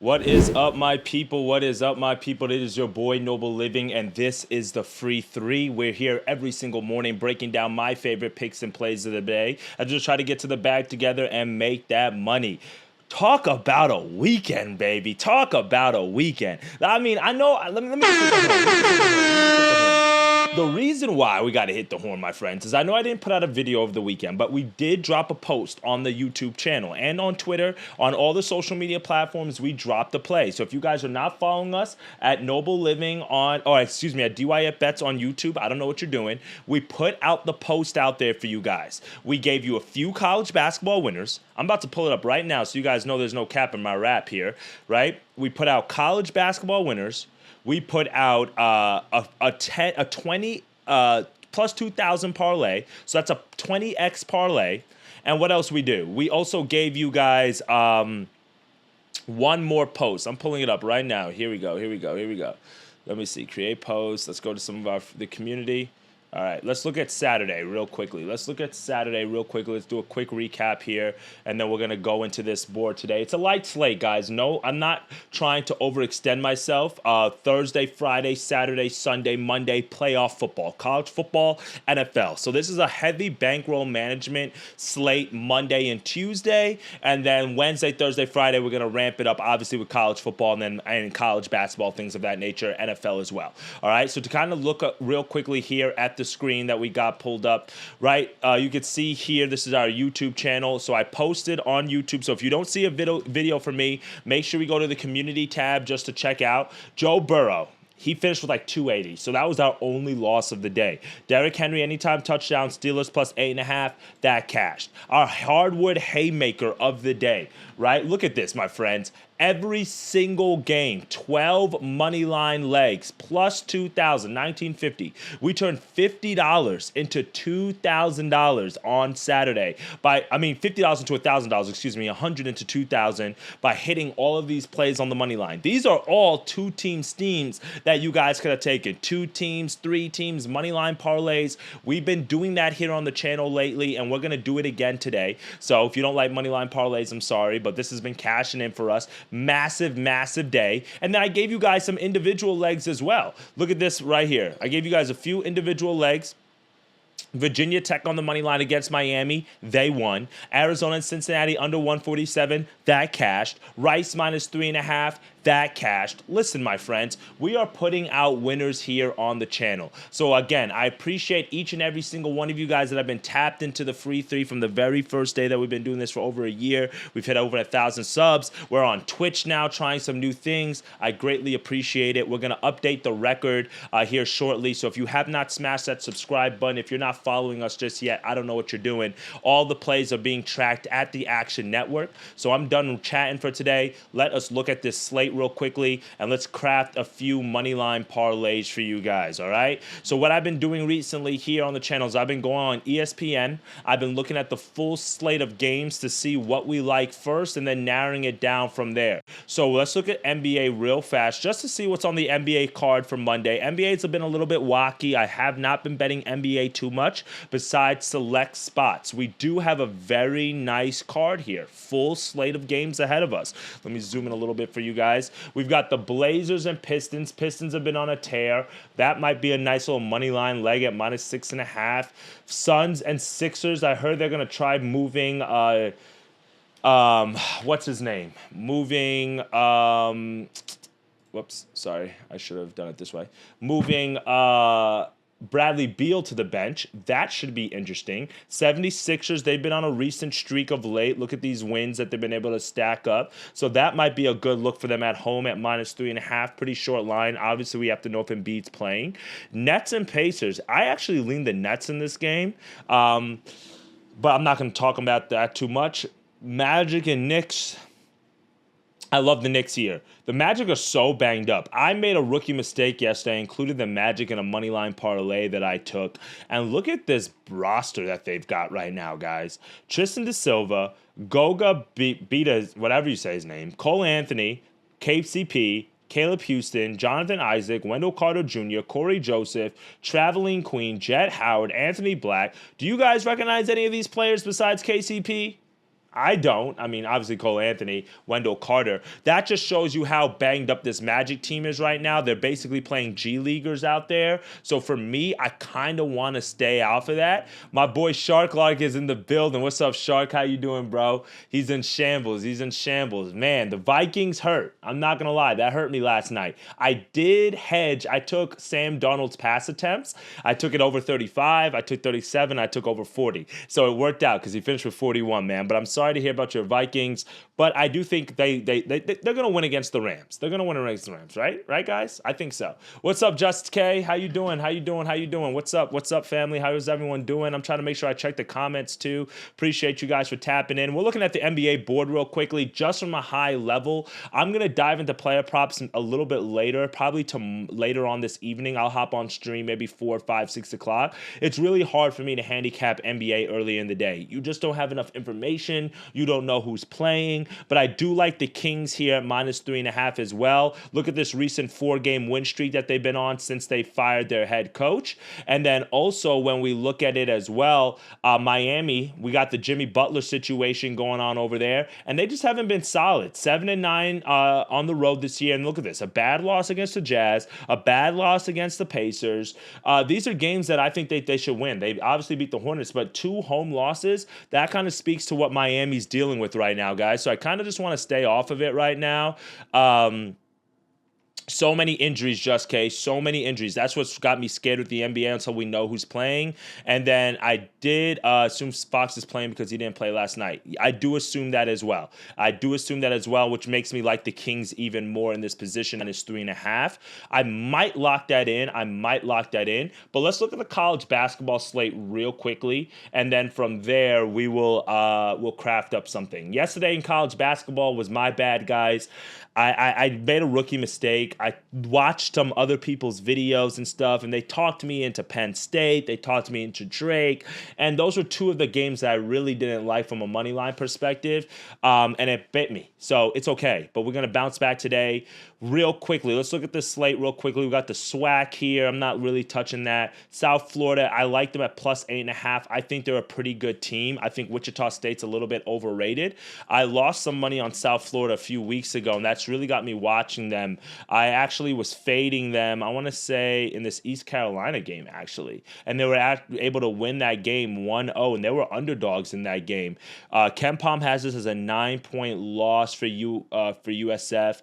What is up, my people? What is up, my people? It is your boy, Noble Living, and this is the Free 3. We're here every single morning breaking down my favorite picks and plays of the day. I just try to get to the bag together and make that money. Talk about a weekend, baby. Talk about a weekend. I mean, I know. Let me just hit the horn. Let me just hit the horn. The reason why we got to hit the horn, my friends, is I know I didn't put out a video over the weekend, but we did drop a post on the YouTube channel and on Twitter, on all the social media platforms. We dropped the play. So if you guys are not following us at Noble Living at DYF Bets on YouTube, I don't know what you're doing. We put out the post out there for you guys. We gave you a few college basketball winners. I'm about to pull it up right now so you guys know there's no cap in my rap here, right? We put out college basketball winners. We put out a 20 plus 2,000 parlay. So that's a 20x parlay. And what else we do? We also gave you guys one more post. I'm pulling it up right now. Here we go. Let me see. Create post. Let's go to some of the community. All right, let's look at Saturday real quickly. Let's do a quick recap here, and then we're going to go into this board today. It's a light slate, guys. No, I'm not trying to overextend myself. Thursday, Friday, Saturday, Sunday, Monday, playoff football, college football, NFL. So this is a heavy bankroll management slate Monday and Tuesday, and then Wednesday, Thursday, Friday, we're going to ramp it up, obviously, with college football and college basketball, things of that nature, NFL as well. All right, so to kind of look up real quickly here at the screen that we got pulled up, right? You can see here, this is our YouTube channel. So I posted on YouTube. So if you don't see a video from me, make sure we go to the community tab just to check out Joe Burrow. He finished with like 280. So that was our only loss of the day. Derrick Henry, anytime touchdown, Steelers plus 8.5, that cashed. Our Hardwood Haymaker of the day, right? Look at this, my friends. Every single game, 12 money line legs, plus 2,000, 1950. We turned $50 into $2,000 on Saturday. $50 into $1,000, 100 into 2,000 by hitting all of these plays on the money line. These are all two-team steams that you guys could have taken. 2 teams, 3 teams, money line parlays. We've been doing that here on the channel lately, and we're going to do it again today. So if you don't like money line parlays, I'm sorry, but this has been cashing in for us. Massive day. And then I gave you guys some individual legs as well. Look at this right here. I gave you guys a few individual legs. Virginia Tech on the money line against Miami, they won. Arizona and Cincinnati under 147, that cashed. Rice minus 3.5, that cashed. Listen, my friends, we are putting out winners here on the channel. So again, I appreciate each and every single one of you guys that have been tapped into the Free 3 from the very first day that we've been doing this for over a year. We've hit over 1,000 subs. We're on Twitch now trying some new things. I greatly appreciate it. We're going to update the record here shortly. So if you have not smashed that subscribe button, if you're not following us just yet, I don't know what you're doing. All the plays are being tracked at the Action Network. So I'm done chatting for today. Let us look at this slate real quickly, and let's craft a few money line parlays for you guys, all right? So what I've been doing recently here on the channels, I've been going on ESPN. I've been looking at the full slate of games to see what we like first and then narrowing it down from there. So let's look at NBA real fast just to see what's on the NBA card for Monday. NBA's been a little bit wacky. I have not been betting NBA too much besides select spots. We do have a very nice card here. Full slate of games ahead of us. Let me zoom in a little bit for you guys. We've got the Blazers and Pistons. Pistons have been on a tear. That might be a nice little money line leg at minus 6.5. Suns and Sixers. I heard they're going to try moving what's his name? Whoops, sorry. I should have done it this way. Moving Bradley Beal to the bench. That should be interesting. 76ers, they've been on a recent streak of late. Look at these wins that they've been able to stack up. So that might be a good look for them at home at minus 3.5. Pretty short line. Obviously, we have to know if Embiid's playing. Nets and Pacers. I actually lean the Nets in this game, but I'm not going to talk about that too much. Magic and Knicks. I love the Knicks here. The Magic are so banged up. I made a rookie mistake yesterday. I included the Magic in a moneyline parlay that I took. And look at this roster that they've got right now, guys. Tristan Da Silva, Goga Bita, whatever you say his name, Cole Anthony, KCP, Caleb Houston, Jonathan Isaac, Wendell Carter Jr., Corey Joseph, Traveling Queen, Jet Howard, Anthony Black. Do you guys recognize any of these players besides KCP? I don't. I mean, obviously Cole Anthony, Wendell Carter. That just shows you how banged up this Magic team is right now. They're basically playing G Leaguers out there. So for me, I kind of want to stay off of that. My boy Shark Lark is in the building. What's up, Shark? How you doing, bro? He's in shambles. Man, the Vikings hurt. I'm not going to lie. That hurt me last night. I did hedge. I took Sam Darnold's pass attempts. I took it over 35. I took 37. I took over 40. So it worked out because he finished with 41, man. But I'm sorry to hear about your Vikings. But I do think they're going to win against the Rams. They're going to win against the Rams, right? Right, guys? I think so. What's up, Just K? How you doing? What's up, family? How is everyone doing? I'm trying to make sure I check the comments, too. Appreciate you guys for tapping in. We're looking at the NBA board real quickly, just from a high level. I'm going to dive into player props a little bit later, probably later on this evening. I'll hop on stream maybe 4, 5, 6 o'clock. It's really hard for me to handicap NBA early in the day. You just don't have enough information. You don't know who's playing. But I do like the Kings here at -3.5 as well. Look at this recent 4-game win streak that they've been on since they fired their head coach. And then also when we look at it as well, Miami, we got the Jimmy Butler situation going on over there, and they just haven't been solid. 7-9 on the road this year. And look at this, a bad loss against the Jazz, a bad loss against the Pacers. These are games that I think they should win. They obviously beat the Hornets, but 2 home losses, that kind of speaks to what Miami's dealing with right now, guys. So I kind of just want to stay off of it right now. So many injuries, Just K. So many injuries. That's what's got me scared with the NBA until we know who's playing. And then I did assume Fox is playing because he didn't play last night. I do assume that as well. Which makes me like the Kings even more in this position, and it's 3.5. I might lock that in. But let's look at the college basketball slate real quickly, and then from there we will we'll craft up something. Yesterday in college basketball was my bad, guys. I made a rookie mistake. I watched some other people's videos and stuff, and they talked me into Penn State. They talked me into Drake. And those were 2 of the games that I really didn't like from a money line perspective. And it bit me. So it's okay. But we're going to bounce back today real quickly. Let's look at the slate real quickly. We got the SWAC here. I'm not really touching that. South Florida, I like them at +8.5. I think they're a pretty good team. I think Wichita State's a little bit overrated. I lost some money on South Florida a few weeks ago, and that's really got me watching them. I actually was fading them, I want to say, in this East Carolina game, actually. And they were able to win that game 1-0, and they were underdogs in that game. Ken Pom has this as a 9-point loss for USF.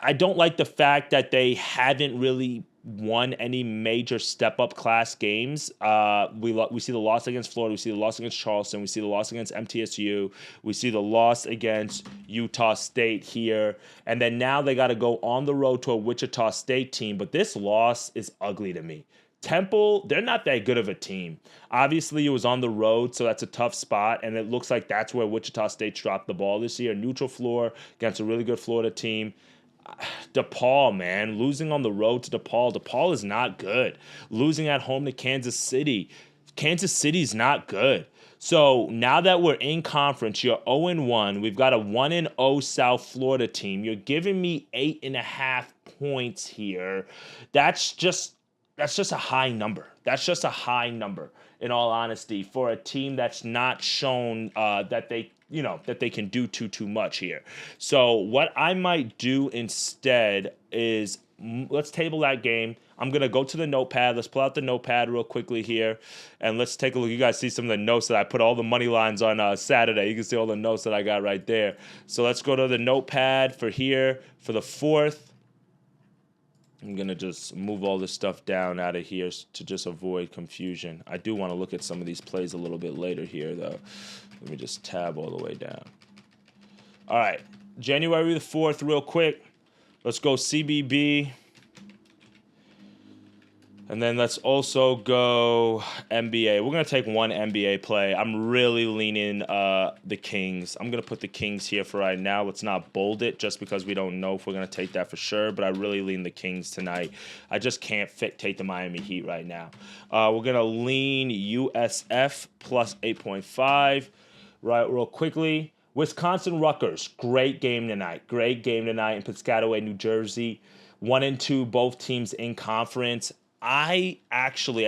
I don't like the fact that they haven't really won any major step-up class games. We see the loss against Florida. We see the loss against Charleston. We see the loss against MTSU. We see the loss against Utah State here. And then now they got to go on the road to a Wichita State team. But this loss is ugly to me. Temple, they're not that good of a team. Obviously, it was on the road, so that's a tough spot, and it looks like that's where Wichita State dropped the ball this year. Neutral floor against a really good Florida team. DePaul, man, losing on the road to DePaul. DePaul is not good. Losing at home to Kansas City. Kansas City's not good. So now that we're in conference, you're 0-1. We've got a 1-0 South Florida team. You're giving me 8.5 points here. That's just a high number. In all honesty, for a team that's not shown that they can do too much here. So what I might do instead is let's table that game. I'm going to go to the notepad. Let's pull out the notepad real quickly here, and let's take a look. You guys see some of the notes that I put all the money lines on Saturday. You can see all the notes that I got right there. So let's go to the notepad for here for the 4th. I'm going to just move all this stuff down out of here to just avoid confusion. I do want to look at some of these plays a little bit later here, though. Let me just tab all the way down. All right, January the 4th, real quick. Let's go CBB. And then let's also go NBA. We're going to take one NBA play. I'm really leaning the Kings. I'm going to put the Kings here for right now. Let's not bold it just because we don't know if we're going to take that for sure. But I really lean the Kings tonight. I just can't take the Miami Heat right now. We're going to lean USF plus 8.5 right real quickly. Wisconsin-Rutgers, great game tonight. In Piscataway, New Jersey. 1-2, both teams in conference. I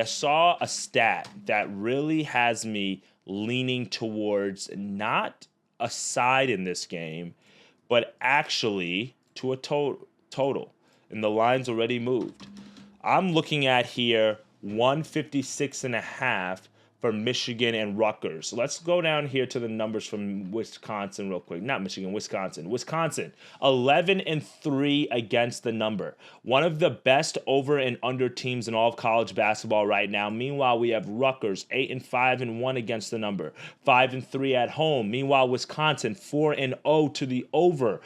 saw a stat that really has me leaning towards not a side in this game, but actually to a total. And the line's already moved. I'm looking at here 156.5 for Michigan and Rutgers. So let's go down here to the numbers from Wisconsin real quick. Not Michigan, Wisconsin. Wisconsin, 11-3 against the number. One of the best over and under teams in all of college basketball right now. Meanwhile, we have Rutgers, 8-5-1 against the number. 5-3 at home. Meanwhile, Wisconsin, 4-0 to the over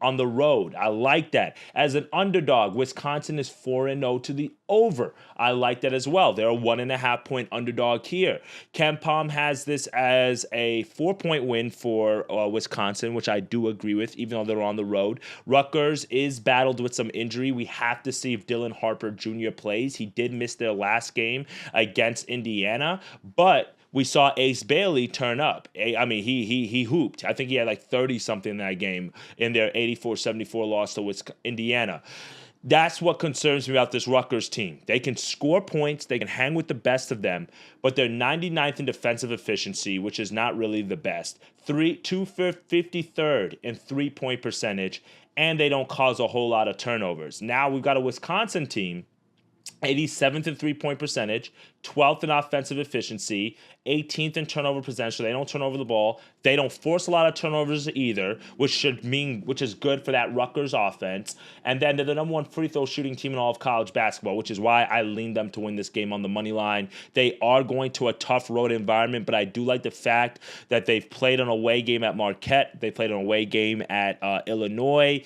on the road. I like that. As an underdog, Wisconsin is 4-0 to the over. I like that as well. They're a 1.5-point underdog here. KenPom has this as a 4-point win for Wisconsin, which I do agree with, even though they're on the road. Rutgers is battled with some injury. We have to see if Dylan Harper Jr. plays. He did miss their last game against Indiana, but we saw Ace Bailey turn up. I mean, he hooped. I think he had like 30-something in that game in their 84-74 loss to Indiana. That's what concerns me about this Rutgers team. They can score points, they can hang with the best of them, but they're 99th in defensive efficiency, which is not really the best. 253rd in three-point percentage, and they don't cause a whole lot of turnovers. Now we've got a Wisconsin team, 87th in three-point percentage, 12th in offensive efficiency, 18th in turnover percentage, so they don't turn over the ball. They don't force a lot of turnovers either, which is good for that Rutgers offense. And then they're the number one free throw shooting team in all of college basketball, which is why I leaned them to win this game on the money line. They are going to a tough road environment, but I do like the fact that they've played an away game at Marquette. They played an away game at Illinois.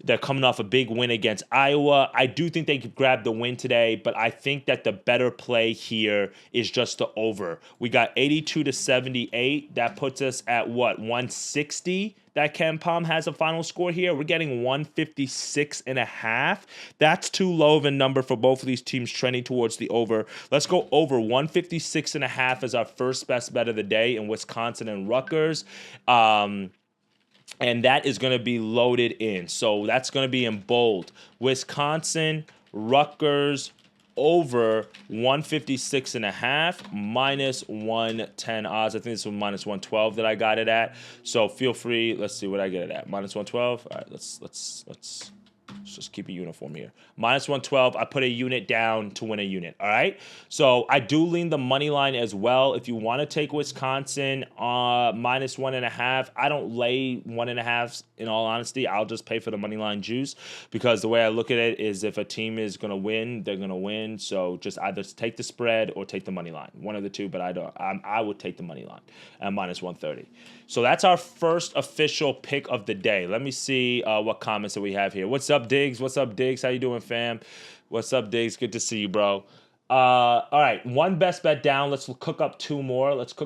They're coming off a big win against Iowa. I do think they could grab the win today, but I think that the better play here is just the over. We got 82-78. That puts us at what, 160? That KenPom has a final score here. We're getting 156.5. That's too low of a number for both of these teams trending towards the over. Let's go over 156.5 as our first best bet of the day in Wisconsin and Rutgers. And that is going to be loaded in. So that's going to be in bold. Wisconsin, Rutgers, over 156.5, minus 110 odds. I think this was minus 112 that I got it at. So feel free. Let's see what I get it at. Minus 112. All right, let's just keep it uniform here. Minus 112. I put a unit down to win a unit. All right. So I do lean the money line as well. If you want to take Wisconsin minus 1.5, I don't lay 1.5. In all honesty, I'll just pay for the money line juice, because the way I look at it is if a team is going to win, they're going to win. So just either take the spread or take the money line. One of the two, but I would take the money line at minus 130. So that's our first official pick of the day. Let me see what comments that we have here. What's up, Diggs? What's up, Diggs? How you doing, fam? What's up, Diggs? Good to see you, bro. All right, one best bet down. Let's cook up two more. Let's go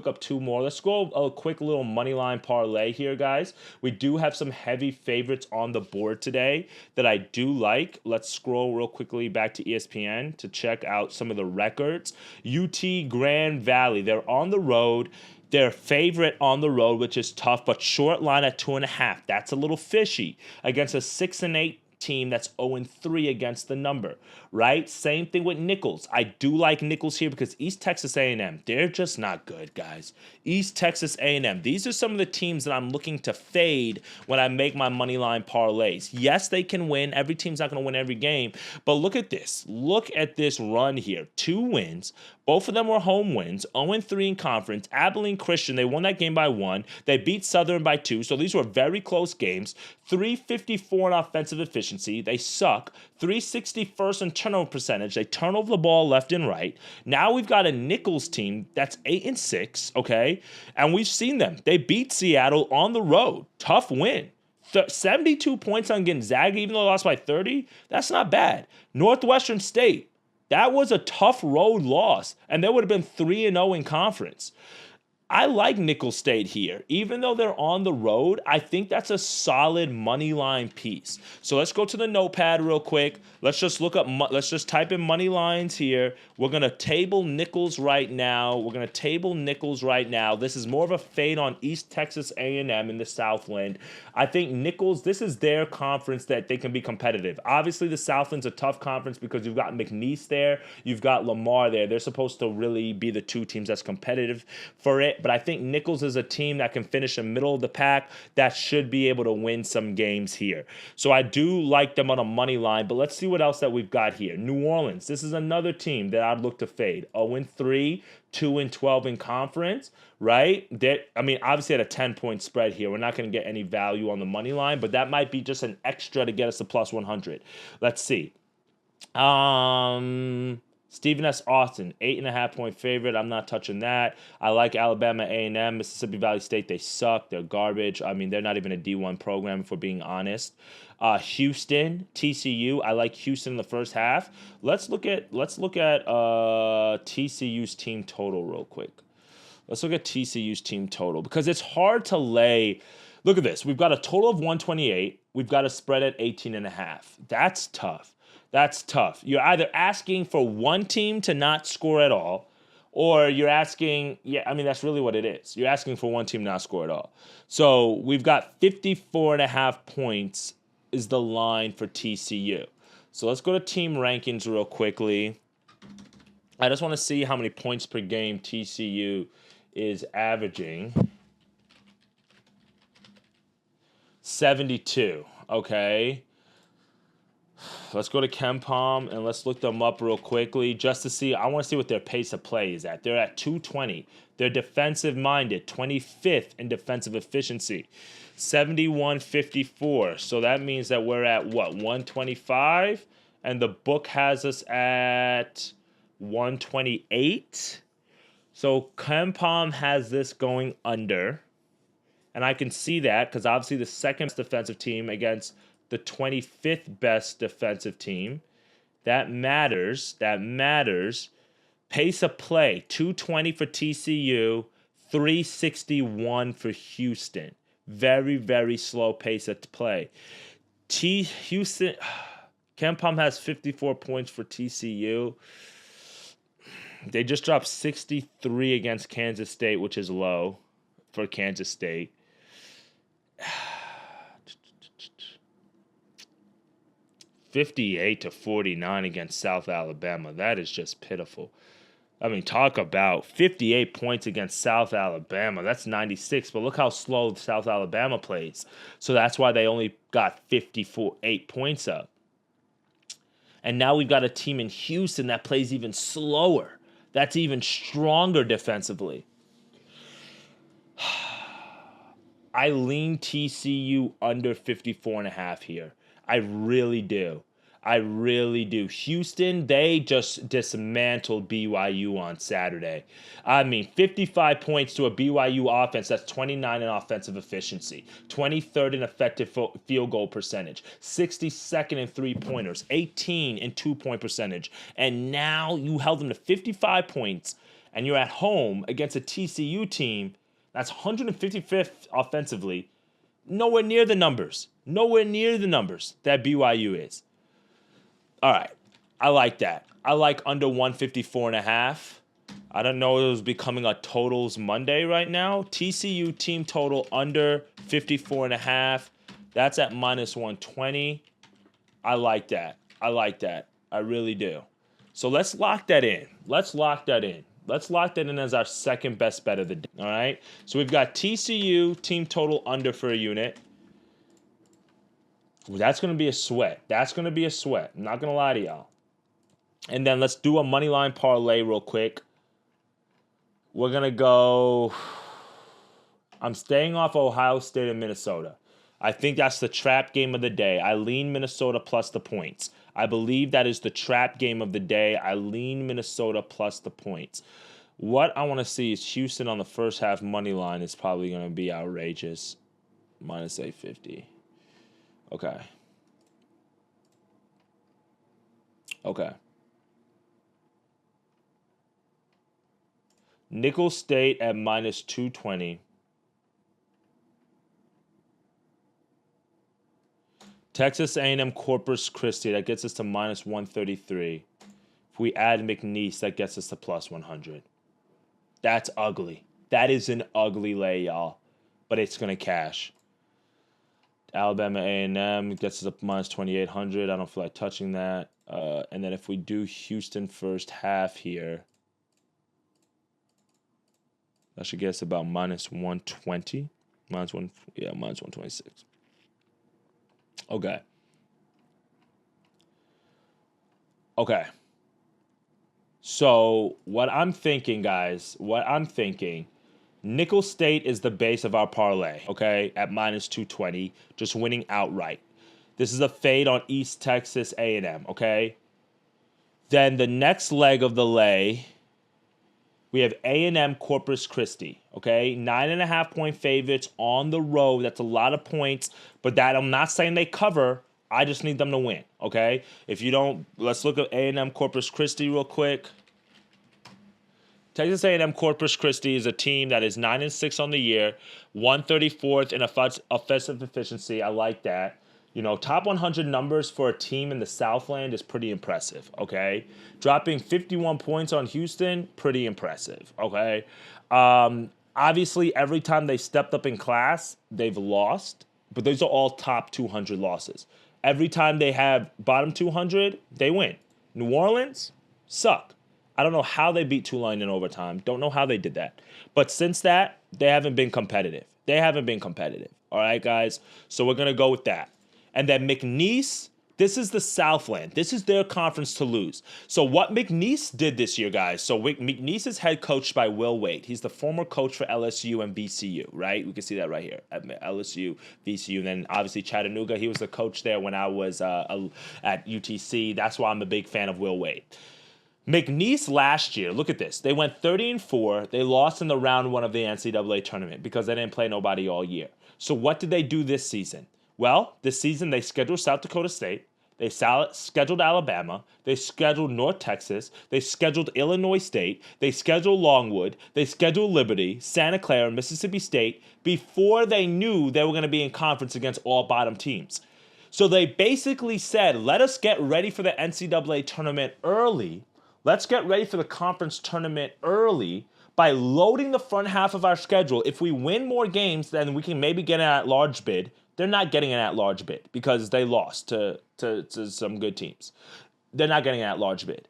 a quick little money line parlay here, guys. We do have some heavy favorites on the board today that I do like. Let's scroll real quickly back to ESPN to check out some of the records. UT Grand Valley, they're on the road. Their favorite on the road, which is tough, but short line at 2.5. That's a little fishy against a 6-8 team that's 0-3 against the number, right? Same thing with Nichols. I do like Nichols here because East Texas A&M, they're just not good, guys. East Texas A&M, these are some of the teams that I'm looking to fade when I make my money line parlays. Yes, they can win. Every team's not going to win every game, but look at this. Look at this run here. 2 wins. Both of them were home wins, 0-3 in conference. Abilene Christian, they won that game by 1. They beat Southern by 2, so these were very close games. 354 in offensive efficiency. They suck. 361st in turnover percentage. They turn over the ball left and right. Now we've got a Nichols team that's 8-6, okay? And we've seen them. They beat Seattle on the road. Tough win. 72 points on Gonzaga, even though they lost by 30. That's not bad. Northwestern State, that was a tough road loss, and they would have been 3-0 in conference. I like Nicholls State here. Even though they're on the road, I think that's a solid money line piece. So let's go to the notepad real quick. Let's just type in money lines here. We're going to table Nichols right now. This is more of a fade on East Texas A&M in the Southland. I think Nichols, this is their conference that they can be competitive. Obviously, the Southland's a tough conference because you've got McNeese there. You've got Lamar there. They're supposed to really be the two teams that's competitive for it. it, but I think Nichols is a team that can finish in middle of the pack that should be able to win some games here. So I do like them on a money line, but let's see what else that we've got here. New Orleans, this is another team that I'd look to fade. 0-3, 2-12 in conference, right? Obviously at a 10-point spread here, we're not going to get any value on the money line, but that might be just an extra to get us to plus 100. Let's see. Stephen S. Austin, 8.5-point favorite. I'm not touching that. I like Alabama A&M, Mississippi Valley State. They suck. They're garbage. They're not even a D1 program, if we're being honest. Houston, TCU. I like Houston in the first half. Let's look at TCU's team total real quick. Let's look at TCU's team total because it's hard to lay. Look at this. We've got a total of 128. We've got a spread at 18.5. That's tough. That's tough. You're either asking for one team to not score at all, or you're asking, that's really what it is. You're asking for one team to not score at all. So we've got 54.5 points is the line for TCU. So let's go to team rankings real quickly. I just want to see how many points per game TCU is averaging. 72, okay. Let's go to KenPom and let's look them up real quickly just to see. I want to see what their pace of play is at. They're at 220. They're defensive-minded, 25th in defensive efficiency, 71-54. So that means that we're at, 125? And the book has us at 128. So KenPom has this going under. And I can see that because obviously the second defensive team against the 25th best defensive team. That matters. Pace of play, 220 for TCU, 361 for Houston. Very, very slow pace of play. KenPom has 54 points for TCU. They just dropped 63 against Kansas State, which is low for Kansas State. 58-49 against South Alabama. That is just pitiful. Talk about 58 points against South Alabama. That's 96, but look how slow South Alabama plays. So that's why they only got 8 points up. And now we've got a team in Houston that plays even slower. That's even stronger defensively. I lean TCU under 54.5 here. I really do. Houston, they just dismantled BYU on Saturday. 55 points to a BYU offense. That's 29 in offensive efficiency, 23rd in effective field goal percentage, 62nd in three-pointers, 18 in two-point percentage. And now you held them to 55 points, and you're at home against a TCU team that's 155th offensively. Nowhere near the numbers that BYU is. All right. I like that. I like under 154.5. I don't know if it was becoming a totals Monday right now. TCU team total under 54.5. That's at minus 120. I like that. I really do. So let's lock that in. Let's lock that in as our second best bet of the day. All right. So we've got TCU team total under for a unit. That's going to be a sweat. I'm not going to lie to y'all. And then let's do a money line parlay real quick. We're going to go. I'm staying off Ohio State and Minnesota. I think that's the trap game of the day. I lean Minnesota plus the points. I believe that is the trap game of the day. I lean Minnesota plus the points. What I want to see is Houston on the first half money line is probably going to be outrageous. Minus 850. Okay. Nicholls State at minus 220. Texas A&M Corpus Christi, that gets us to minus 133. If we add McNeese, that gets us to plus 100. That's ugly. That is an ugly lay, y'all. But it's going to cash. Alabama A&M gets us up minus 2,800. I don't feel like touching that. And then if we do Houston first half here, That should get us about minus 120. Minus 126. Okay. Okay. So what I'm thinking, guys, Nickel State is the base of our parlay, okay, at minus 220, just winning outright. This is a fade on East Texas A&M, okay? Then the next leg of the lay, we have A&M Corpus Christi, okay? 9.5-point favorites on the road. That's a lot of points, but that I'm not saying they cover. I just need them to win, okay? If you don't, let's look at A&M Corpus Christi real quick. Texas A&M Corpus Christi is a team that is 9-6 on the year, 134th in offensive efficiency. I like that. You know, top 100 numbers for a team in the Southland is pretty impressive, okay? Dropping 51 points on Houston, pretty impressive, okay? Obviously, every time they stepped up in class, they've lost, but those are all top 200 losses. Every time they have bottom 200, they win. New Orleans, suck. I don't know how they beat Tulane in overtime. Don't know how they did that. But since that, they haven't been competitive. All right, guys? So we're going to go with that. And then McNeese, this is the Southland. This is their conference to lose. So what McNeese did this year, guys, so McNeese is head coached by Will Wade. He's the former coach for LSU and VCU, right? We can see that right here at LSU, VCU. And then obviously Chattanooga, he was the coach there when I was at UTC. That's why I'm a big fan of Will Wade. McNeese last year, look at this. They went 30-4. They lost in the round one of the NCAA tournament because they didn't play nobody all year. So what did they do this season? Well, this season they scheduled South Dakota State. They scheduled Alabama. They scheduled North Texas. They scheduled Illinois State. They scheduled Longwood. They scheduled Liberty, Santa Clara, Mississippi State before they knew they were going to be in conference against all bottom teams. So they basically said, let us get ready for the NCAA tournament early. Let's get ready for the conference tournament early by loading the front half of our schedule. If we win more games, then we can maybe get an at-large bid. They're not getting an at-large bid because they lost to some good teams. They're not getting an at-large bid.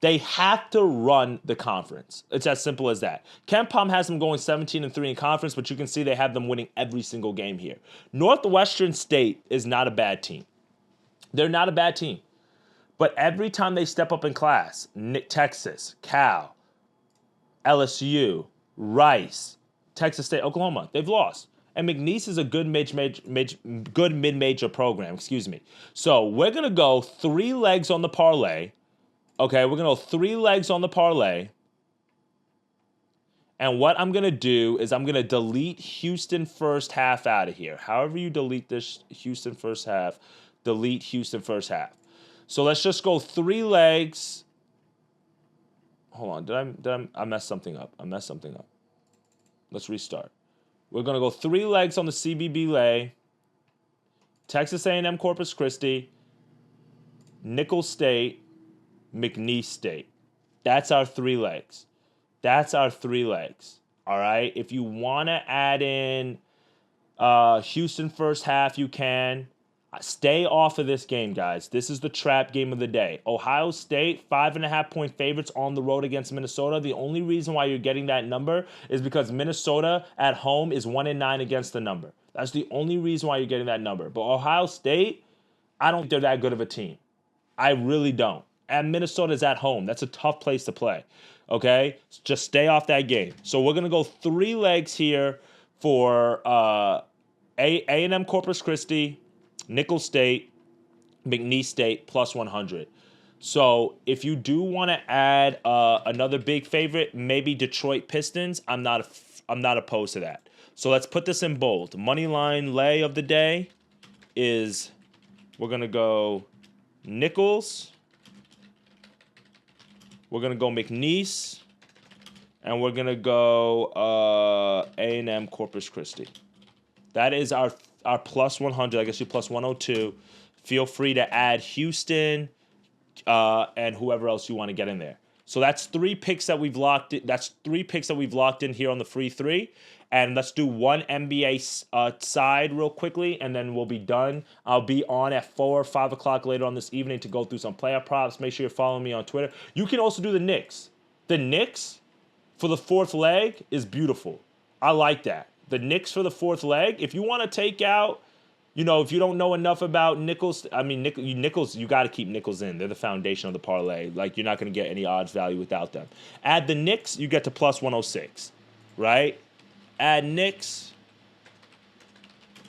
They have to run the conference. It's as simple as that. Ken Pom has them going 17-3 in conference, but you can see they have them winning every single game here. Northwestern State is not a bad team. They're not a bad team. But every time they step up in class, Texas, Cal, LSU, Rice, Texas State, Oklahoma, they've lost. And McNeese is a good mid-major program, So we're going to go 3 legs on the parlay. Okay, we're going to go 3 legs on the parlay. And what I'm going to do is I'm going to delete Houston first half out of here. However you delete this Houston first half, delete Houston first half. So let's just go 3 legs. Hold on, I messed something up. Let's restart. We're going to go 3 legs on the CBB lay. Texas A&M Corpus Christi, Nickel State, McNeese State. That's our 3 legs. All right? If you want to add in Houston first half, you can. Stay off of this game, guys. This is the trap game of the day. Ohio State, 5.5-point favorites on the road against Minnesota. The only reason why you're getting that number is because Minnesota at home is 1-9 against the number. That's the only reason why you're getting that number. But Ohio State, I don't think they're that good of a team. I really don't. And Minnesota's at home. That's a tough place to play. Okay? Just stay off that game. So we're going to go 3 legs here for A&M Corpus Christi, Nickel State, McNeese State, plus 100. So if you do want to add another big favorite, maybe Detroit Pistons, I'm not opposed to that. So let's put this in bold. Money line lay of the day is we're going to go Nichols, we're going to go McNeese, and we're going to go A&M Corpus Christi. That is our plus 100. I guess you plus 102. Feel free to add Houston and whoever else you want to get in there. So that's 3 picks that we've locked in. That's 3 picks that we've locked in here on the free 3. And let's do one NBA side real quickly, and then we'll be done. I'll be on at 4 or 5 o'clock later on this evening to go through some player props. Make sure you're following me on Twitter. You can also do the Knicks. The Knicks, for the fourth leg is beautiful. I like that. The Knicks for the fourth leg. If you want to take out, if you don't know enough about nickels, nickels, you got to keep nickels in. They're the foundation of the parlay. Like, you're not going to get any odds value without them. Add the Knicks, you get to plus 106, right? Add Knicks,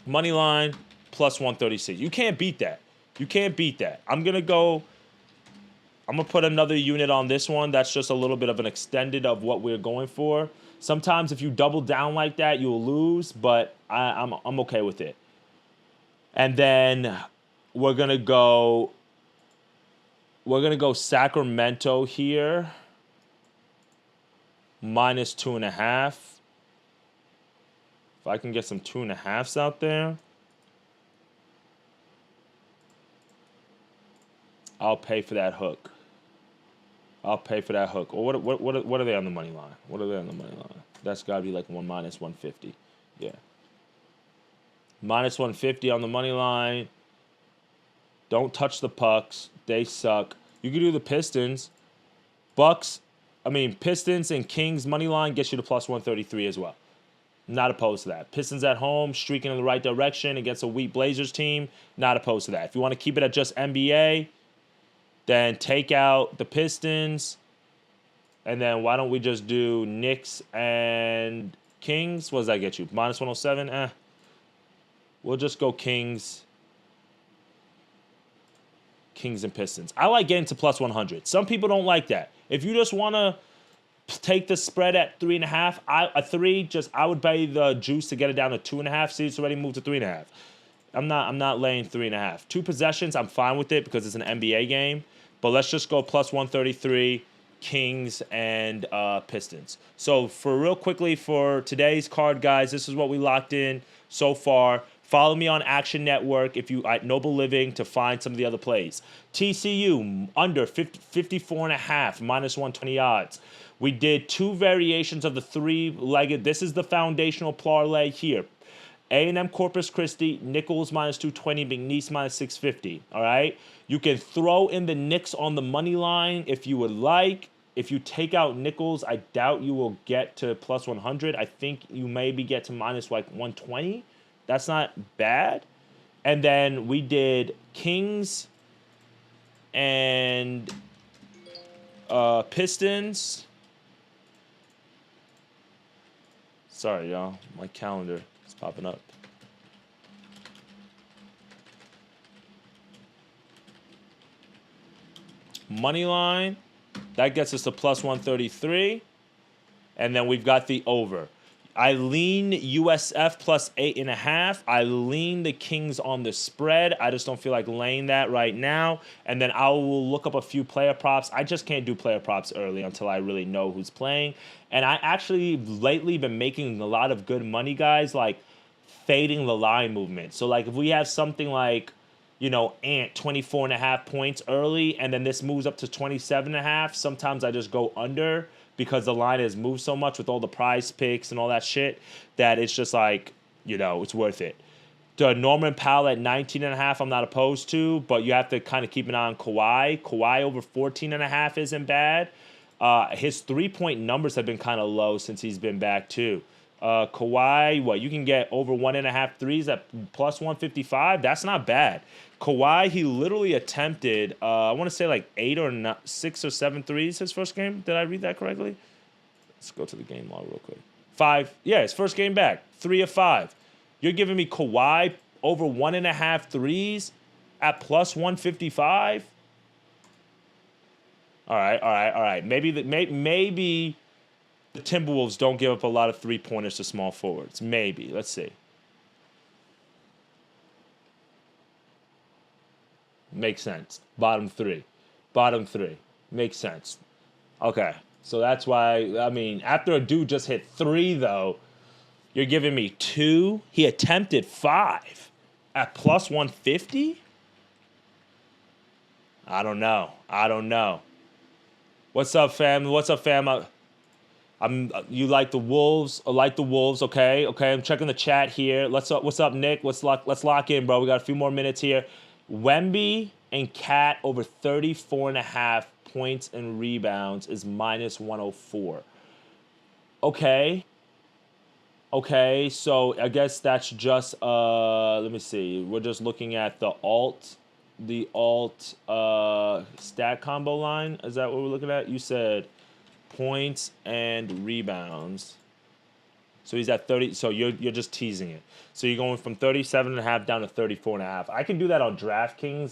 money line, plus 136. You can't beat that. You can't beat that. I'm going to put another unit on this one. That's just a little bit of an extended of what we're going for. Sometimes if you double down like that, you'll lose, but I'm okay with it. And then we're gonna go Sacramento here, minus 2.5. If I can get some 2.5s out there, I'll pay for that hook. Or what are they on the money line? What are they on the money line? That's got to be like minus 150. Yeah. Minus 150 on the money line. Don't touch the pucks. They suck. You can do the Pistons. Pistons and Kings money line gets you to plus 133 as well. Not opposed to that. Pistons at home, streaking in the right direction against a weak Blazers team. Not opposed to that. If you want to keep it at just NBA, then take out the Pistons. And then why don't we just do Knicks and Kings? What does that get you? Minus 107? We'll just go Kings. Kings and Pistons. I like getting to plus 100. Some people don't like that. If you just want to take the spread at 3.5, I would pay the juice to get it down to 2.5. See, it's already moved to 3.5. I'm not laying 3.5. 2 possessions, I'm fine with it because it's an NBA game. But let's just go plus 133, Kings and Pistons. So for real quickly for today's card, guys, this is what we locked in so far. Follow me on Action Network if you at Noble Living to find some of the other plays. TCU under 54.5, minus 120 odds. We did 2 variations of the 3-legged. This is the foundational parlay here. A&M Corpus Christi, Nichols minus 220, McNeese minus 650. All right? You can throw in the Knicks on the money line if you would like. If you take out Nichols, I doubt you will get to plus 100. I think you maybe get to minus like 120. That's not bad. And then we did Kings and Pistons. Sorry, y'all. My calendar is popping up. Money line. That gets us to plus 133. And then we've got the over. I lean USF plus 8.5. I lean the Kings on the spread. I just don't feel like laying that right now. And then I will look up a few player props. I just can't do player props early until I really know who's playing. And I actually lately been making a lot of good money, guys, like fading the line movement. So like if we have something like, Ant 24.5 points early, and then this moves up to 27.5, sometimes I just go under, because the line has moved so much with all the prize picks and all that shit that it's just like, it's worth it. The Norman Powell at 19.5, I'm not opposed to, but you have to kind of keep an eye on Kawhi. Kawhi over 14.5 isn't bad. His 3-point numbers have been kind of low since he's been back too. Kawhi, you can get over 1.5 threes at plus 155. That's not bad. Kawhi, he literally attempted, I want to say like 6 or 7 threes his first game. Did I read that correctly? Let's go to the game log real quick. 5. Yeah, his first game back. 3 of 5. You're giving me Kawhi over 1.5 threes at plus 155? All right. Maybe the Timberwolves don't give up a lot of 3-pointers to small forwards. Maybe. Let's see. Makes sense. Bottom three. Makes sense. Okay. So that's why, after a dude just hit 3, though, you're giving me 2. He attempted 5 at plus 150? I don't know. What's up, fam? You like the Wolves? I like the Wolves. Okay. I'm checking the chat here. What's up, Nick? Let's lock in, bro. We got a few more minutes here. Wemby and Cat over 34.5 points and rebounds is minus 104. Okay. Okay, so I guess that's just let me see. We're just looking at the alt stat combo line. Is that what we're looking at? You said points and rebounds. So he's at 30. So you're just teasing it. So you're going from 37.5 down to 34.5. I can do that on DraftKings.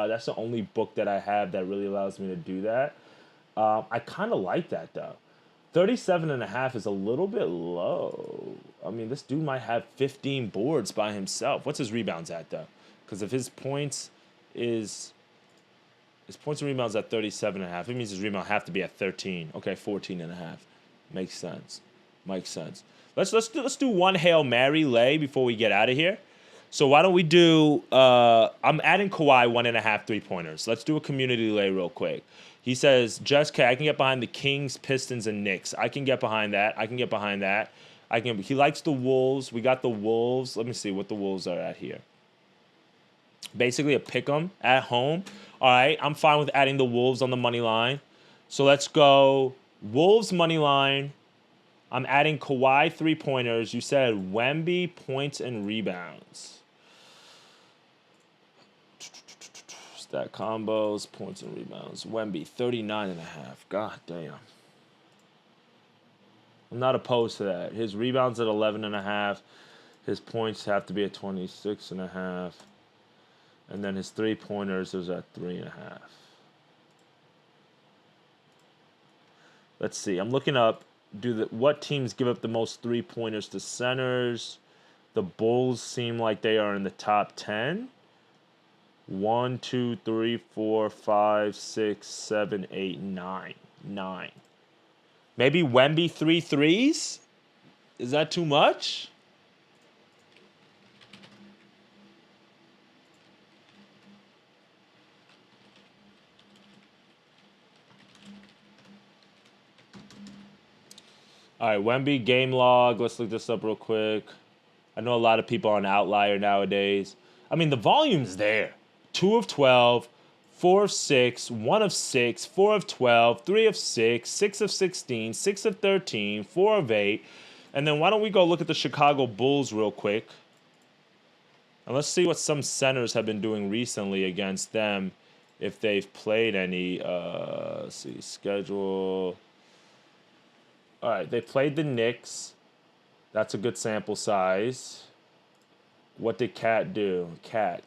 That's the only book that I have that really allows me to do that. I kind of like that though. 37.5 is a little bit low. I mean, this dude might have 15 boards by himself. What's his rebounds at though? Because if his points and rebounds at 37.5, it means his rebound have to be at 13. Okay, 14.5. Makes sense. Let's do one Hail Mary lay before we get out of here. So why don't we do? I'm adding Kawhi 1.5 3-pointers. Let's do a community lay real quick. He says, Just K, I can get behind the Kings, Pistons, and Knicks. I can get behind that. He likes the Wolves. We got the Wolves. Let me see what the Wolves are at here. Basically a pick 'em at home. All right, I'm fine with adding the Wolves on the money line. So let's go Wolves money line. I'm adding Kawhi 3-pointers. You said Wemby points and rebounds. Stat combos, points and rebounds. Wemby 39.5. God damn. I'm not opposed to that. His rebounds at 11.5. His points have to be at 26.5. And then his 3-pointers is at 3.5. Let's see. I'm looking up. What teams give up the most 3-pointers to centers? The Bulls seem like they are in the top 10. 1, 2, 3, 4, 5, 6, 7, 8, 9. 9. Maybe Wemby 3 threes? Is that too much? All right, Wemby game log. Let's look this up real quick. I know a lot of people are on Outlier nowadays. I mean, the volume's there. 2 of 12, 4 of 6, 1 of 6, 4 of 12, 3 of 6, 6 of 16, 6 of 13, 4 of 8. And then why don't we go look at the Chicago Bulls real quick. And let's see what some centers have been doing recently against them, if they've played any. Let's see, schedule. All right, they played the Knicks. That's a good sample size. What did Cat do? Cat.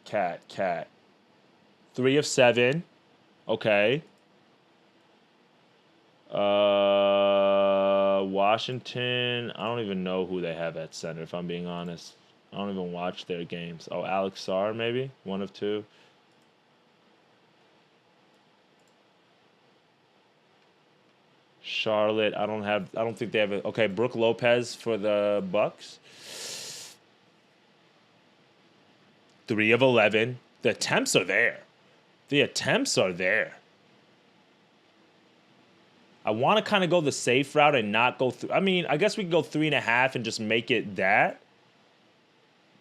3 of 7. Okay. Washington. I don't even know who they have at center, if I'm being honest. I don't even watch their games. Oh, Alex Sarr, maybe? 1 of 2. Charlotte, I don't think they have it. Okay, Brooke Lopez for the Bucks. 3 of 11. The attempts are there. I want to kind of go the safe route and not go through. I mean, I guess we can go 3.5 and just make it that.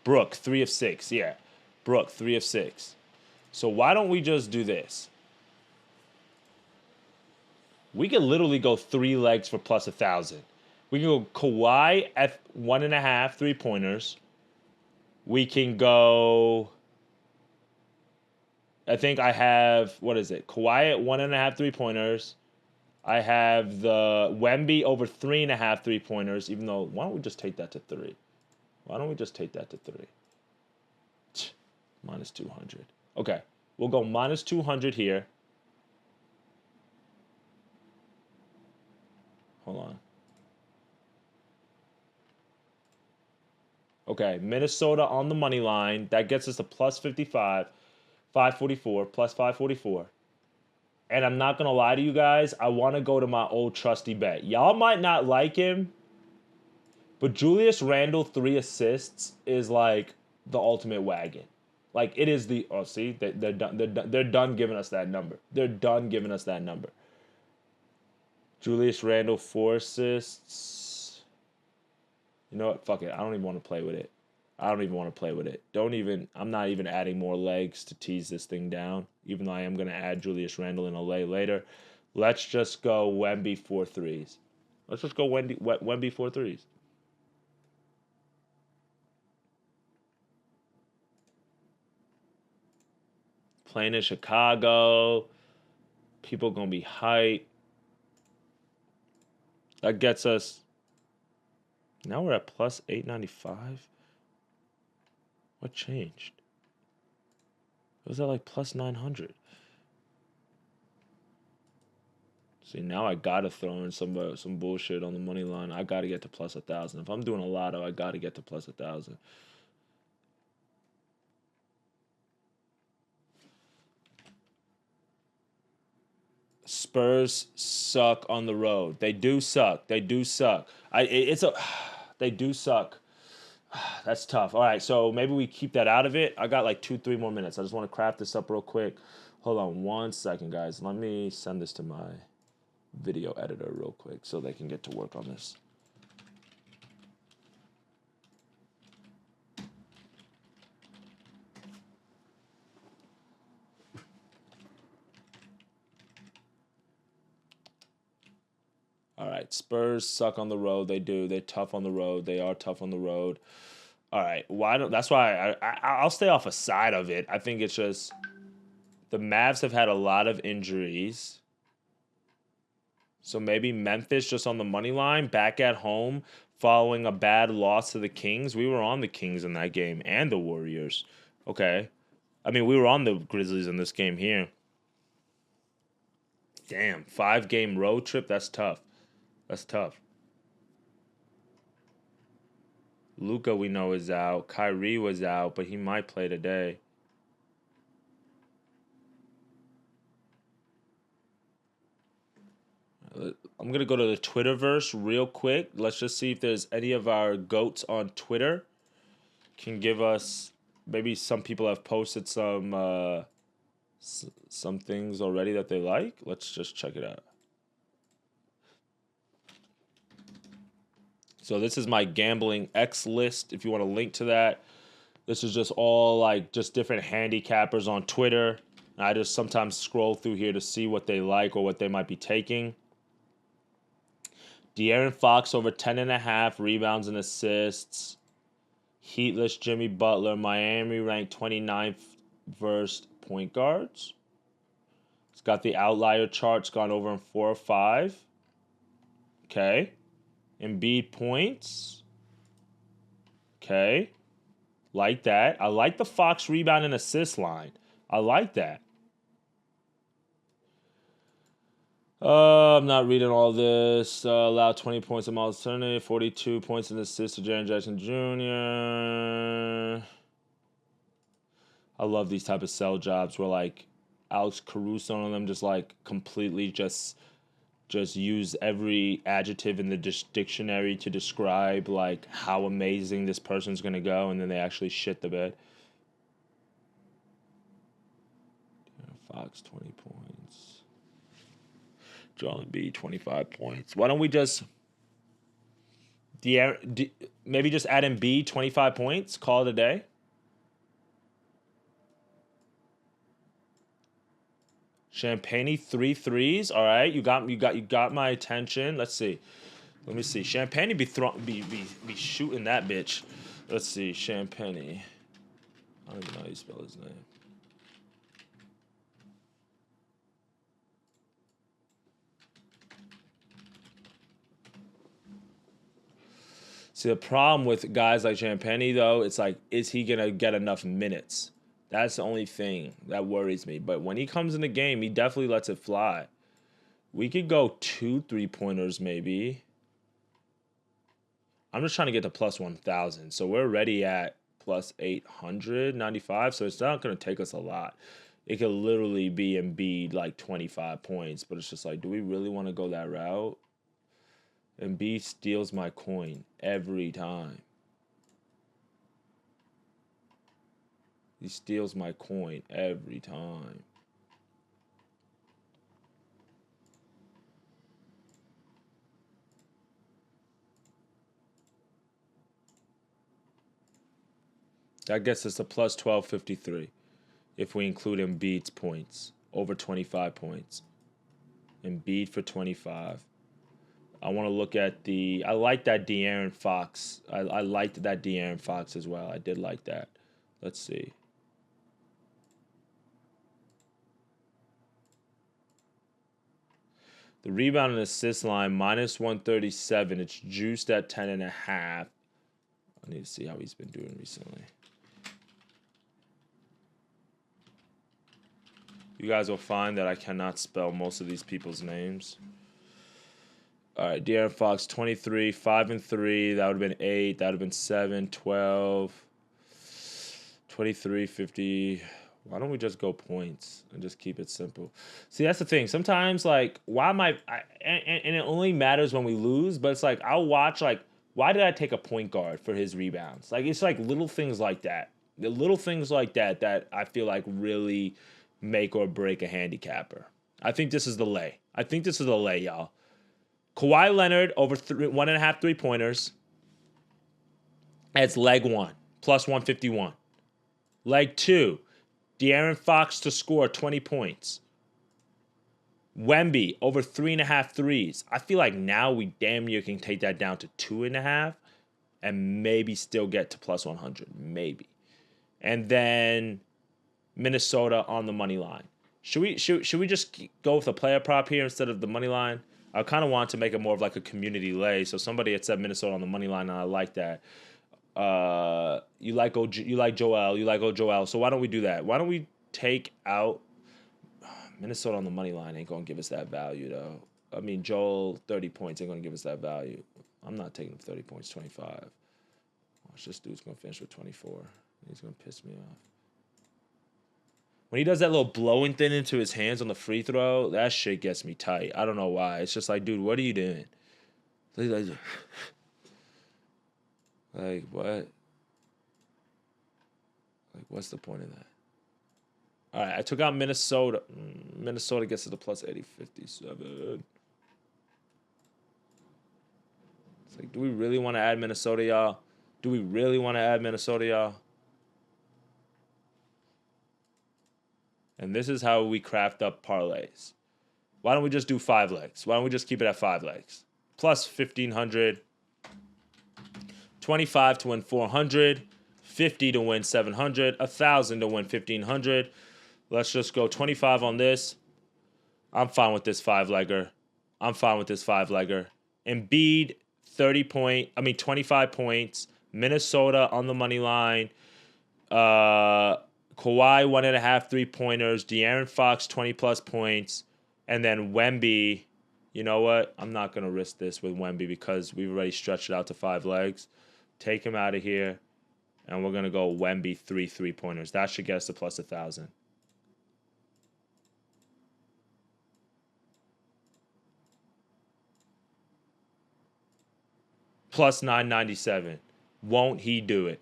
Brooke, 3 of 6. Yeah. Brooke, 3 of 6. So why don't we just do this? We could literally go 3 legs for plus 1,000. We can go Kawhi at 1.5 3-pointers. We can go. I think I have, what is it? Kawhi at 1.5 3-pointers. I have the Wemby over 3.5 3-pointers, even though, why don't we just take that to 3? Minus 200. Okay, we'll go minus 200 here. Hold on. Okay, Minnesota on the money line. That gets us to plus 55, 544, plus 544. And I'm not going to lie to you guys. I want to go to my old trusty bet. Y'all might not like him, but Julius Randle 3 assists is like the ultimate wagon. Like, it is the... Oh, see? They're done giving us that number. Julius Randle 4 assists. You know what? Fuck it. I don't even want to play with it. I'm not even adding more legs to tease this thing down, even though I am going to add Julius Randle in a lay later. Let's just go Wemby 4 threes. Let's just go Wemby 4 threes. Playing in Chicago. People going to be hyped. That gets us. Now we're at plus 895. What changed? It was at like plus 900. See, now I gotta throw in some bullshit on the money line. I gotta get to plus 1,000. If I'm doing a lotto, I gotta get to plus 1,000. Spurs suck on the road. They do suck. They do suck. They do suck. That's tough. All right, so maybe we keep that out of it. I got like 2-3 more minutes. I just want to craft this up real quick. Hold on 1 second, guys. Let me send this to my video editor real quick so they can get to work on this. All right, Spurs suck on the road. They do. They're tough on the road. They are tough on the road. All right, that's why I'll stay off a side of it. I think it's just the Mavs have had a lot of injuries. So maybe Memphis just on the money line, back at home, following a bad loss to the Kings. We were on the Kings in that game and the Warriors. Okay. I mean, we were on the Grizzlies in this game here. Damn, 5-game road trip? That's tough. That's tough. Luka, we know, is out. Kyrie was out, but he might play today. I'm going to go to the Twitterverse real quick. Let's just see if there's any of our GOATs on Twitter can give us. Maybe some people have posted some things already that they like. Let's just check it out. So this is my gambling X list. If you want to link to that, this is just all like just different handicappers on Twitter. And I just sometimes scroll through here to see what they like or what they might be taking. De'Aaron Fox over 10.5 rebounds and assists. Heatless Jimmy Butler. Miami ranked 29th versus point guards. It's got the outlier charts gone over in 4 or 5. Okay. Embiid points. Okay. Like that. I like the Fox rebound and assist line. I like that. I'm not reading all this. Allowed 20 points to Miles Turner, 42 points in assist to Jaren Jackson Jr. I love these type of sell jobs where like Alex Caruso on them just like completely just use every adjective in the dictionary to describe like how amazing this person's gonna go, and then they actually shit the bed. Fox 20 points. Joel Embiid 25 points. Why don't we just maybe just add Embiid 25 points? Call it a day. Champagne 3 threes. All right, you got my attention. Let's see. Let me see. Champagne be shooting that bitch. Let's see. Champagne. I don't even know how you spell his name. See, the problem with guys like Champagne, though, it's like, is he going to get enough minutes? That's the only thing that worries me. But when he comes in the game, he definitely lets it fly. We could go 2 3-pointers maybe. I'm just trying to get to plus 1,000. So we're already at plus 895. So it's not going to take us a lot. It could literally be Embiid like 25 points. But it's just like, do we really want to go that route? Embiid steals my coin every time. He steals my coin every time. That gets us to plus 1253 if we include Embiid's points. Over 25 points. Embiid for 25. I want to look at I like that De'Aaron Fox. I liked that De'Aaron Fox as well. I did like that. Let's see. The rebound and assist line, minus 137. It's juiced at 10.5. I need to see how he's been doing recently. You guys will find that I cannot spell most of these people's names. All right, De'Aaron Fox, 23, 5 and 3. That would have been 8. That would have been 7, 12, 23, 50. Why don't we just go points and just keep it simple? See, that's the thing. Sometimes, like, why am and it only matters when we lose, but it's like, I'll watch, like, why did I take a point guard for his rebounds? Like, it's like little things like that. The little things like that I feel like really make or break a handicapper. I think this is the lay. Y'all. Kawhi Leonard over 1.5 3-pointers. That's leg 1, plus 151. Leg 2, De'Aaron Fox to score 20 points. Wemby over 3.5 threes. I feel like now we damn near can take that down to 2.5 and maybe still get to plus 100. Maybe. And then Minnesota on the money line. Should we just go with a player prop here instead of the money line? I kind of want to make it more of like a community lay. So somebody had said Minnesota on the money line, and I like that. You like Joel. So why don't we do that? Why don't we take out Minnesota on the money line? Ain't gonna give us that value though. I mean, Joel 30 points ain't gonna give us that value. I'm not taking 30 points, 25. Watch, this dude's gonna finish with 24. He's gonna piss me off. When he does that little blowing thing into his hands on the free throw, that shit gets me tight. I don't know why. It's just like, dude, what are you doing? Like, what? Like, what's the point of that? All right, I took out Minnesota. Minnesota gets to the plus 57. It's like, do we really want to add Minnesota, y'all? And this is how we craft up parlays. Why don't we just do 5 legs? Why don't we just keep it at 5 legs? Plus 1,500. 25 to win 400. 50 to win 700. 1,000 to win 1,500. Let's just go 25 on this. I'm fine with this 5-legger. Embiid, 25 points. Minnesota on the money line. Kawhi, 1.5 3-pointers. De'Aaron Fox, 20-plus points. And then Wemby, you know what? I'm not going to risk this with Wemby because we've already stretched it out to 5 legs. Take him out of here. And we're going to go Wemby, 3 3-pointers. That should get us to plus 1,000. Plus 997. Won't he do it?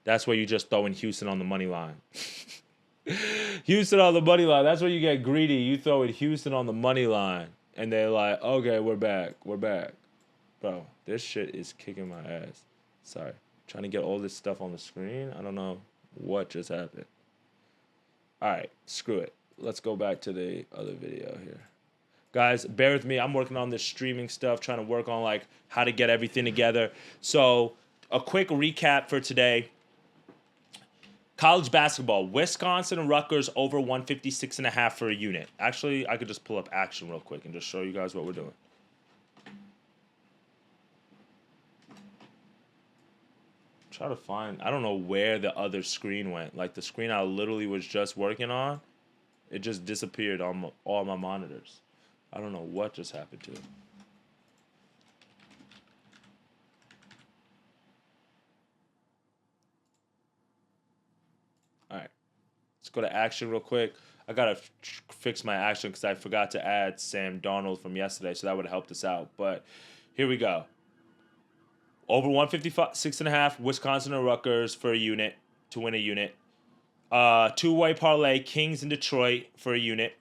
That's where you just throw in Houston on the money line. Houston on the money line. That's where you get greedy. You throw in Houston on the money line. And they're like, okay, we're back. Bro, this shit is kicking my ass. Sorry. Trying to get all this stuff on the screen. I don't know what just happened. All right, screw it. Let's go back to the other video here. Guys, bear with me. I'm working on this streaming stuff, trying to work on like how to get everything together. So a quick recap for today. College basketball, Wisconsin and Rutgers over 156.5 for a unit. Actually, I could just pull up action real quick and just show you guys what we're doing. Try to find, I don't know where the other screen went. Like the screen I literally was just working on, it just disappeared on all my monitors. I don't know what just happened to it. All right, let's go to action real quick. I got to fix my action because I forgot to add Sam Darnold from yesterday, so that would have helped us out. But here we go. Over 156.5, Wisconsin and Rutgers for a unit, to win a unit. Two-way parlay, Kings and Detroit for a unit,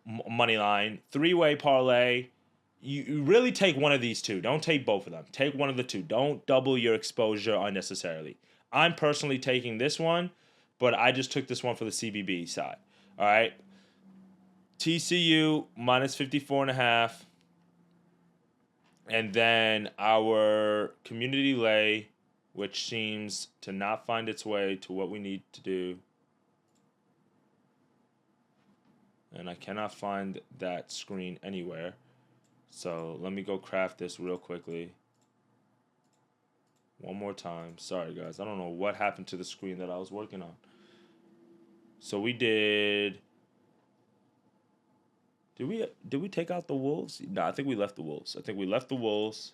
money line. Three-way parlay, you really take one of these two. Don't take both of them. Take one of the two. Don't double your exposure unnecessarily. I'm personally taking this one, but I just took this one for the CBB side. All right. TCU minus 54.5. And then our community lay, which seems to not find its way to what we need to do. And I cannot find that screen anywhere. So let me go craft this real quickly. One more time. Sorry, guys. I don't know what happened to the screen that I was working on. So we did... Did we take out the Wolves? No, I think we left the Wolves. I think we left the Wolves.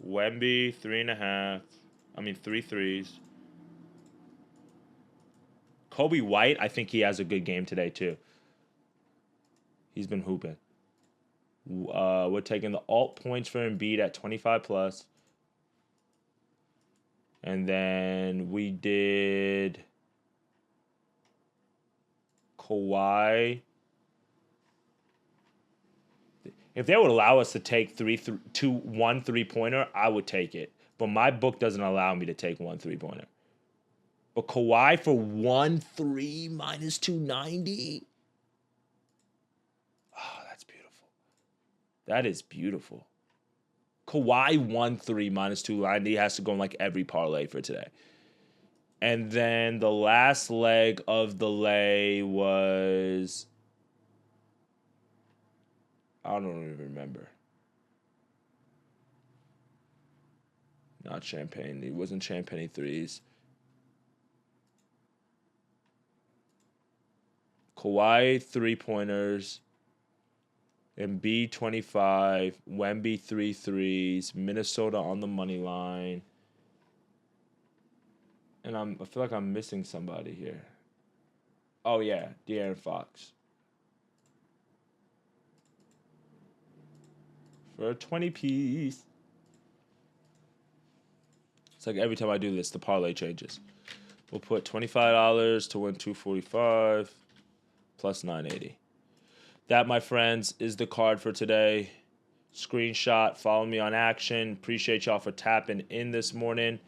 Wemby, 3.5. I mean, 3 threes. Kobe White, I think he has a good game today, too. He's been hooping. We're taking the alt points for Embiid at 25 plus. And then we did Kawhi. If they would allow us to take 1 3-pointer, I would take it. But my book doesn't allow me to take 1 3-pointer. But Kawhi for 1 3 minus 290. Oh, that's beautiful. That is beautiful. Kawhi 1 3 minus 290 has to go in like every parlay for today. And then the last leg of the lay was... I don't even remember. Not Champagne. It wasn't Champagne threes. Kawhi 3-pointers. Embiid 25. Wemby 3 threes. Minnesota on the money line. And I feel like I'm missing somebody here. Oh yeah, De'Aaron Fox. For a 20-piece. It's like every time I do this, the parlay changes. We'll put $25 to win $245 plus $980. That, my friends, is the card for today. Screenshot. Follow me on Action. Appreciate y'all for tapping in this morning.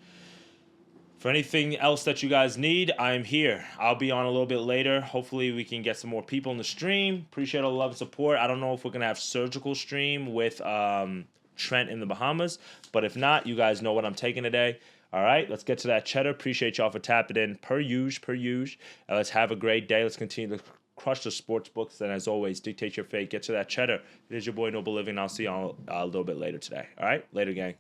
For anything else that you guys need, I'm here. I'll be on a little bit later. Hopefully, we can get some more people in the stream. Appreciate all the love and support. I don't know if we're going to have surgical stream with Trent in the Bahamas. But if not, you guys know what I'm taking today. All right, let's get to that cheddar. Appreciate y'all for tapping in. Per usual. Let's have a great day. Let's continue to crush the sports books. And as always, dictate your fate. Get to that cheddar. It is your boy, Noble Living. I'll see y'all a little bit later today. All right, later, gang.